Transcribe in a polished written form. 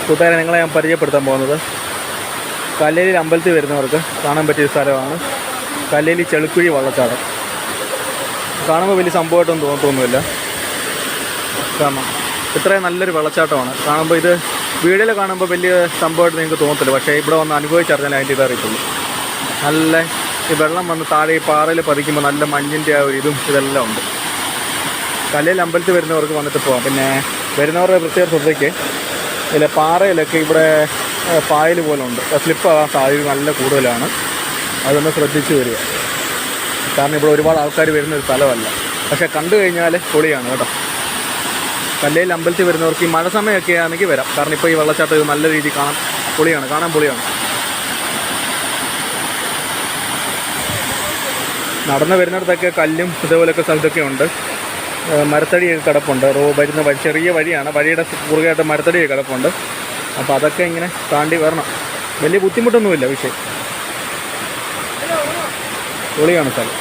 കൂട്ടുകാരെ നിങ്ങളെ ഞാൻ പരിചയപ്പെടുത്താൻ പോകുന്നത് കല്ലേലി അമ്പലത്തിൽ വരുന്നവർക്ക് കാണാൻ പറ്റിയ സ്ഥലമാണ് കല്ലേലി ചെളുക്കുഴി വെള്ളച്ചാട്ടം. കാണുമ്പോൾ വലിയ സംഭവമായിട്ടൊന്നും തോന്നത്തൊന്നുമില്ല, കാരണം ഇത്രയും നല്ലൊരു വെള്ളച്ചാട്ടമാണ്. കാണുമ്പോൾ ഇത് വീഡിയോയിൽ കാണുമ്പോൾ വലിയ സംഭവമായിട്ട് നിങ്ങൾക്ക് തോന്നത്തില്ല, പക്ഷേ ഇവിടെ വന്ന് അനുഭവിച്ചറിഞ്ഞാൽ അതിൻ്റെ ഇതറിയത്തുള്ളൂ. നല്ല ഈ വെള്ളം വന്ന് താഴെ ഈ പാറയിൽ പതിക്കുമ്പോൾ നല്ല മഞ്ഞിൻ്റെ ആ ഒരു ഇതും ഇതെല്ലാം ഉണ്ട്. കല്ലേലി അമ്പലത്തിൽ വരുന്നവർക്ക് വന്നിട്ട് പോകാം. പിന്നെ വരുന്നവരുടെ പ്രത്യേക ശ്രദ്ധയ്ക്ക് ഇതിലെ പാറയിലൊക്കെ ഇവിടെ പായൽ പോലെ ഉണ്ട്, സ്ലിപ്പാകാൻ സാധ്യത നല്ല കൂടുതലാണ്. അതൊന്ന് ശ്രദ്ധിച്ച് വരിക, കാരണം ഇവിടെ ഒരുപാട് ആൾക്കാർ വരുന്നൊരു സ്ഥലമല്ല. പക്ഷേ കണ്ടു കഴിഞ്ഞാൽ പൊളിയാണ് കേട്ടോ. കല്ലേലി അമ്പലത്തിൽ വരുന്നവർക്ക് ഈ മഴ സമയമൊക്കെ ആണെങ്കിൽ വരാം, കാരണം ഇപ്പോൾ ഈ വെള്ളച്ചാട്ടം ഇത് നല്ല രീതിയിൽ കാണാൻ പൊളിയാണ്. നടന്ന് വരുന്നിടത്തൊക്കെ കല്ലും ഇതേപോലെയൊക്കെ സ്ഥലത്തൊക്കെ ഉണ്ട്. മരത്തടിയൊക്കെ കിടപ്പുണ്ട്. വരുന്ന ചെറിയ വഴിയാണ്, വഴിയുടെ കുറുകയായിട്ട് മരത്തടിയൊക്കെ കിടപ്പുണ്ട്. അപ്പോൾ അതൊക്കെ ഇങ്ങനെ താണ്ടി വരണം. വലിയ ബുദ്ധിമുട്ടൊന്നുമില്ല, വിഷയം പൊളിയാണ് സ്ഥലം.